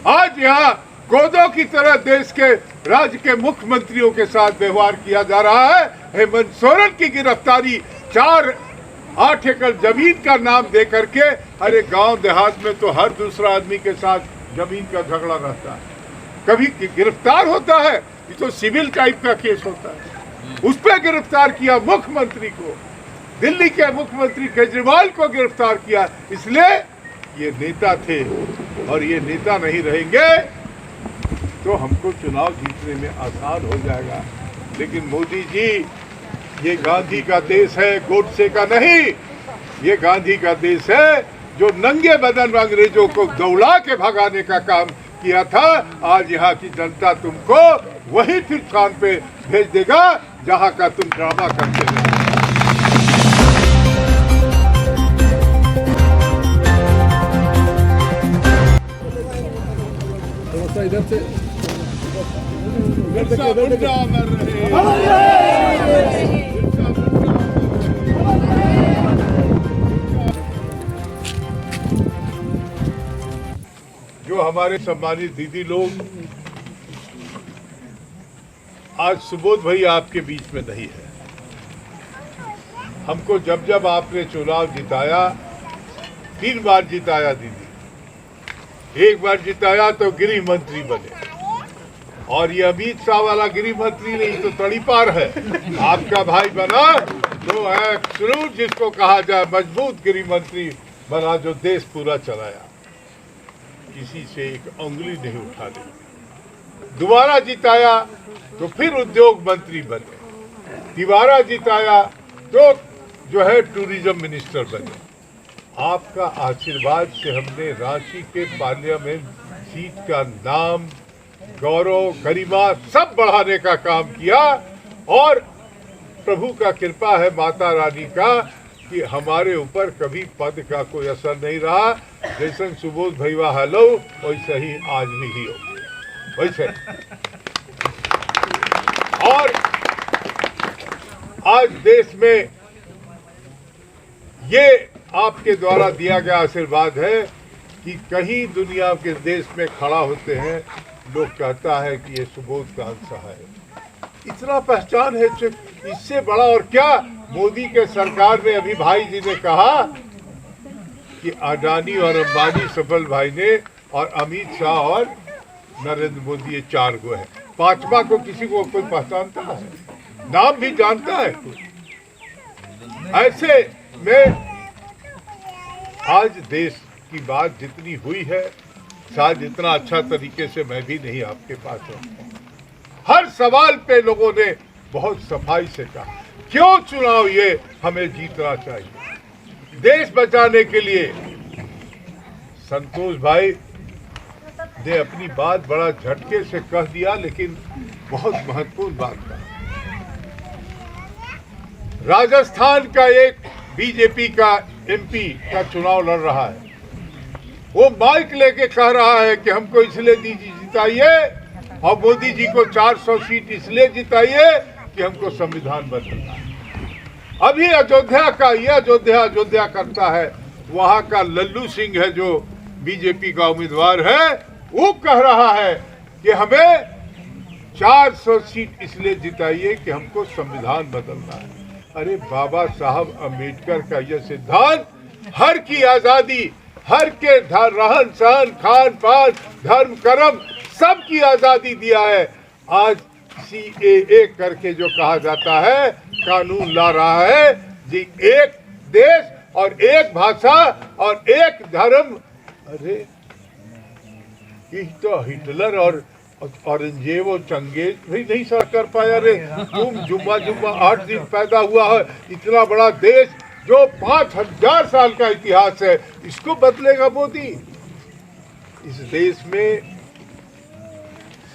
आज यहाँ गोदों की तरह देश के राज्य के मुख्यमंत्रियों के साथ व्यवहार किया जा रहा है। हेमंत सोरेन की गिरफ्तारी 8 एकड़ जमीन का नाम दे करके, अरे गांव देहात में तो हर दूसरा आदमी के साथ जमीन का झगड़ा रहता है, कभी गिरफ्तार होता है, ये तो सिविल टाइप का केस होता है। उस पर गिरफ्तार किया मुख्यमंत्री को, दिल्ली के मुख्यमंत्री केजरीवाल को गिरफ्तार किया, इसलिए ये नेता थे और ये नेता नहीं रहेंगे तो हमको चुनाव जीतने में आसान हो जाएगा। लेकिन मोदी जी, ये गांधी का देश है, गोडसे का नहीं। ये गांधी का देश है जो नंगे बदन अंग्रेजों को दौड़ा के भगाने का काम किया था। आज यहाँ की जनता तुमको वही फिर स्थान पे भेज देगा जहाँ का तुम ड्रामा करते रहे। इधर से जो हमारे सम्मानित दीदी लोग, आज सुबोध भाई आपके बीच में नहीं है। हमको जब जब आपने चुनाव जिताया, 3 बार जिताया दीदी, एक बार जिताया तो गृह मंत्री बने, और ये अमित शाह वाला गृह मंत्री नहीं तो तड़ीपार है। आपका भाई बना तो है जिसको कहा जाए मजबूत गृह मंत्री बना, जो देश पूरा चलाया, किसी से एक उंगली नहीं उठाने। दोबारा जिताया तो फिर उद्योग मंत्री बने, तिवारा जिताया तो जो है टूरिज्म मिनिस्टर बने। आपका आशीर्वाद से हमने रांची के पार्लियामेंट सीट का नाम, गौरव, गरिमा सब बढ़ाने का काम किया, और प्रभु का कृपा है, माता रानी का, कि हमारे ऊपर कभी पद का कोई असर नहीं रहा। जैसे सुबोध भैया हेलो वैसे ही आज भी ही हो वैसे। और आज देश में ये आपके द्वारा दिया गया आशीर्वाद है कि कहीं दुनिया के देश में खड़ा होते हैं, लोग कहता है कि ये सुबोध का अंश है। इतना पहचान है, इससे बड़ा और क्या। मोदी के सरकार में अभी भाई जी ने कहा कि अडानी और अंबानी सफल भाई ने, और अमित शाह और नरेंद्र मोदी, ये 4 गो है। 5वां को किसी को कोई पहचानता है, नाम भी जानता है। ऐसे में आज देश की बात जितनी हुई है, शायद इतना अच्छा तरीके से मैं भी नहीं आपके पास हूँ। हर सवाल पे लोगों ने बहुत सफाई से कहा क्यों चुनाव ये हमें जीतना चाहिए देश बचाने के लिए। संतोष भाई ने अपनी बात बड़ा झटके से कह दिया, लेकिन बहुत महत्वपूर्ण बात था। राजस्थान का एक बीजेपी का एमपी का चुनाव लड़ रहा है, वो माइक लेके कह रहा है कि हमको इसलिए जिताइए और मोदी जी को 400 सीट इसलिए जिताइए कि हमको संविधान बदलना है। अभी अयोध्या का, ये अयोध्या करता है, वहां का लल्लू सिंह है जो बीजेपी का उम्मीदवार है, वो कह रहा है कि हमें 400 सीट इसलिए जिताइए कि हमको संविधान बदलना है। अरे बाबा साहब अम्बेडकर का यह सिद्धांत हर की आजादी, हर के रहन सहन, खान पान, धर्म कर्म सब की आजादी दिया है। आज CAA करके जो कहा जाता है, कानून ला रहा है जी, एक देश और एक भाषा और एक धर्म। अरे ये तो हिटलर और औरंगजेब और चंगेज भी नहीं सर कर पाया। रे तुम जुम्मा 8 दिन पैदा हुआ है, इतना बड़ा देश जो 5000 साल का इतिहास है, इसको बदलेगा मोदी। इस देश में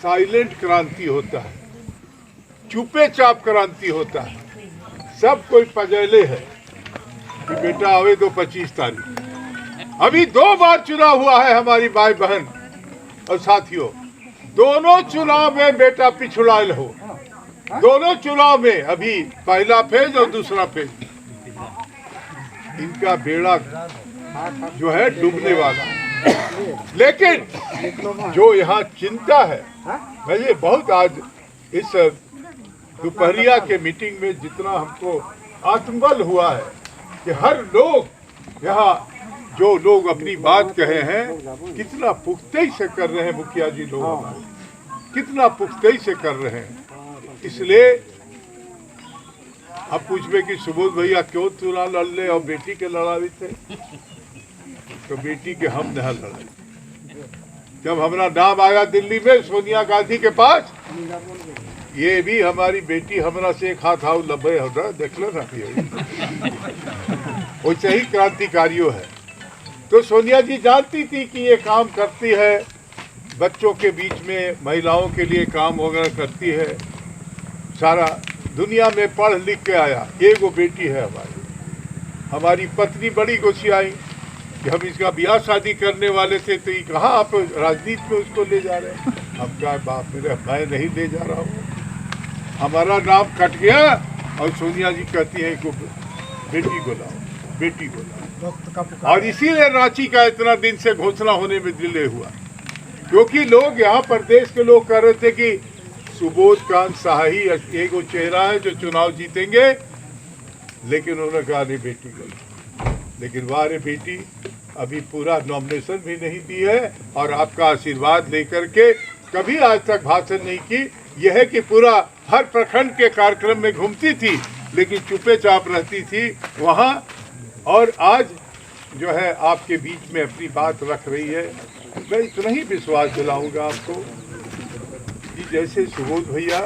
साइलेंट क्रांति होता है, चुपे चाप क्रांति होता है। सब कोई पजेले है कि बेटा आवे दो 25 तारीख। अभी 2 बार चुनाव हुआ है हमारी भाई बहन और साथियों, दोनों चुनाव में बेटा पिछुड़ायल हो, दोनों चुनाव में, अभी पहला फेज और दूसरा फेज। इनका बेड़ा जो है डूबने वाला। लेकिन जो यहाँ चिंता है, मुझे बहुत आज इस दोपहरिया के मीटिंग में जितना हमको आत्मबल हुआ है कि हर लोग यहाँ जो लोग अपनी बात कहे हैं कितना पुख्तई से कर रहे हैं। मुखिया जी लोग हमारे कितना पुख्तई से कर रहे हैं। इसलिए अब पूछबे कि सुबोध भैया क्यों चुनाव लड़ ले और बेटी के लड़ावी थे, तो बेटी के हम न लड़े। जब हमारा नाम आया दिल्ली में सोनिया गांधी के पास, ये भी हमारी बेटी हमरा से एक हाथ हाउ लबे हो रहा देख लो ना, वैसे ही क्रांतिकारियों है। तो सोनिया जी जानती थी कि ये काम करती है, बच्चों के बीच में महिलाओं के लिए काम वगैरह करती है, सारा दुनिया में पढ़ लिख के आया। एगो बेटी है हमारी पत्नी बड़ी गुस्सियाई कि हम इसका ब्याह शादी करने वाले थे, तो ये कहाँ आप राजनीति में उसको ले जा रहे हैं। हम क्या बाप मेरे, मैं नहीं ले जा रहा हूँ, हमारा नाम कट गया। और सोनिया जी कहती है कि बेटी को लाओ, बेटी को लाओ। और इसीलिए रांची का इतना दिन से घोषणा होने में डिले हुआ, क्योंकि लोग यहाँ प्रदेश के लोग कह रहे थे कि सुबोध कांत शाह ही एक वो चेहरा है जो चुनाव जीतेंगे, लेकिन उन्होंने कहा नहीं बेटी को। लेकिन वाह रे बेटी, अभी पूरा नॉमिनेशन भी नहीं दी है और आपका आशीर्वाद लेकर के कभी आज तक भाषण नहीं की। यह है कि पूरा हर प्रखंड के कार्यक्रम में घूमती थी, लेकिन चुपे चाप रहती थी वहाँ, और आज जो है आपके बीच में अपनी बात रख रही है। मैं इतना ही विश्वास दिलाऊंगा आपको कि जैसे सुबोध भैया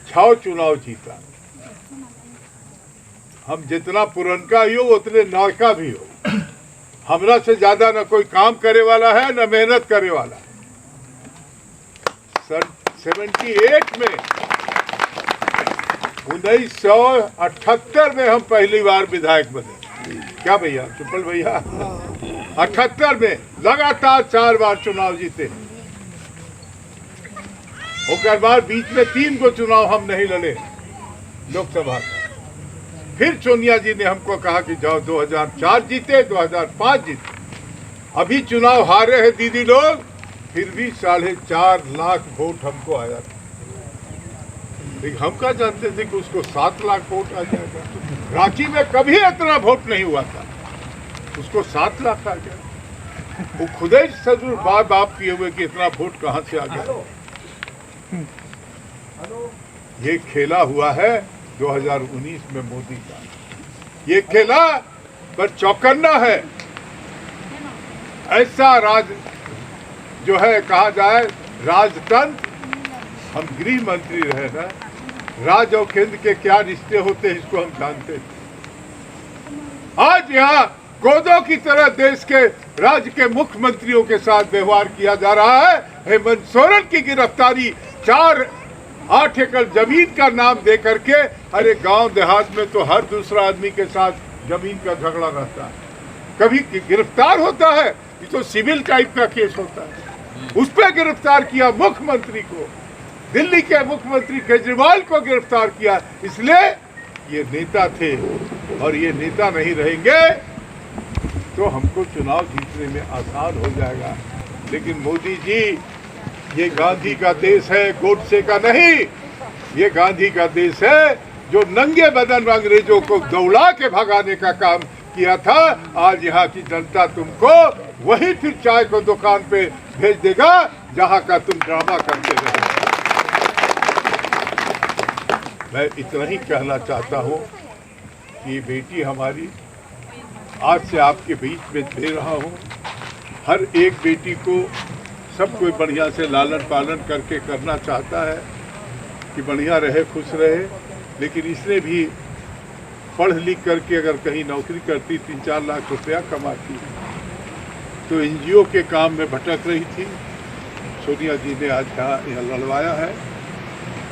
6 चुनाव जीता, हम जितना पुरनका ही हो उतने नौका भी हो। हमरा से ज्यादा न कोई काम करे वाला है न मेहनत करे वाला। 78 में 1978 में हम पहली बार विधायक बने। क्या भैया सुपल भैया, 78 में लगातार 4 बार चुनाव जीते। उसके बाद बीच में 3 को चुनाव हम नहीं लड़े लोकसभा का। फिर सोनिया जी ने हमको कहा कि जाओ 2004 जीते, 2005 जीते, अभी चुनाव हारे हैं दीदी लोग, फिर भी 4.5 लाख वोट हमको आया था। लेकिन हम क्या जानते थे कि उसको 7 लाख वोट आ जाएगा। रांची में कभी इतना वोट नहीं हुआ था, उसको 7 लाख आ गया। वो खुद ही सजूर बाप किए हुए कि इतना वोट कहाँ से आ गया। ये खेला हुआ है 2019 में मोदी का। ये खेला पर चौकन्ना है। ऐसा राज जो है कहा जाए राजतंत्र, हम गृह मंत्री रहे ना, राज और केंद्र के क्या रिश्ते होते हैं इसको हम जानते थे। आज यहाँ गोदों की तरह देश के राज्य के मुख्यमंत्रियों के साथ व्यवहार किया जा रहा है। हेमंत सोरेन की गिरफ्तारी 4-8 एकड़ जमीन का नाम दे करके, अरे गांव देहात में तो हर दूसरा आदमी के साथ जमीन का झगड़ा रहता है, कभी गिरफ्तार होता है, ये तो सिविल टाइप का केस होता है। उस पर गिरफ्तार किया मुख्यमंत्री को, दिल्ली के मुख्यमंत्री केजरीवाल को गिरफ्तार किया। इसलिए ये नेता थे और ये नेता नहीं रहेंगे तो हमको चुनाव जीतने में आसान हो जाएगा। लेकिन मोदी जी, ये गांधी का देश है, गोडसे का नहीं। ये गांधी का देश है जो नंगे बदन अंग्रेजों को दौड़ा के भगाने का काम किया था। आज यहाँ की जनता तुमको वही फिर चाय को दुकान पे भेज देगा जहाँ का तुम ड्रामा करते रहे। मैं इतना ही कहना चाहता हूँ कि बेटी हमारी आज से आपके बीच में दे रहा हूँ। हर एक बेटी को सब कोई बढ़िया से लालन पालन करके करना चाहता है कि बढ़िया रहे, खुश रहे। लेकिन इसने भी पढ़ लिख करके अगर कहीं नौकरी करती, 3-4 लाख रुपया कमाती, तो एनजीओ के काम में भटक रही थी। सोनिया जी ने आज यहाँ लड़वाया है।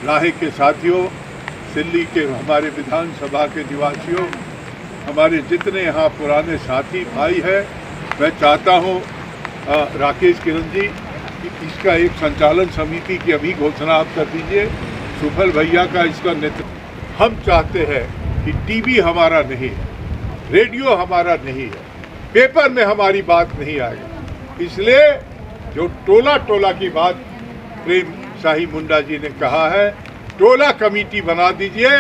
राहे के साथियों, दिल्ली के हमारे विधानसभा के निवासियों, हमारे जितने यहाँ पुराने साथी भाई हैं, मैं चाहता हूँ राकेश किरण जी कि इसका एक संचालन समिति की अभी घोषणा आप कर दीजिए। सुफल भैया का इसका नेतृत्व। हम चाहते हैं कि टीवी हमारा नहीं है, रेडियो हमारा नहीं है, पेपर में हमारी बात नहीं आएगी। इसलिए जो टोला टोला की बात प्रेम शाही मुंडा जी ने कहा है, टोला कमेटी बना दीजिए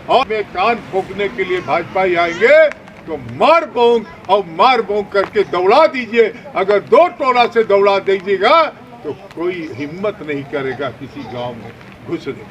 और में कान फूंकने के लिए भाजपा ही आएंगे तो मार बोंग करके दौड़ा दीजिए। अगर 2 टोला से दौड़ा दीजिएगा तो कोई हिम्मत नहीं करेगा किसी गांव में घुसने।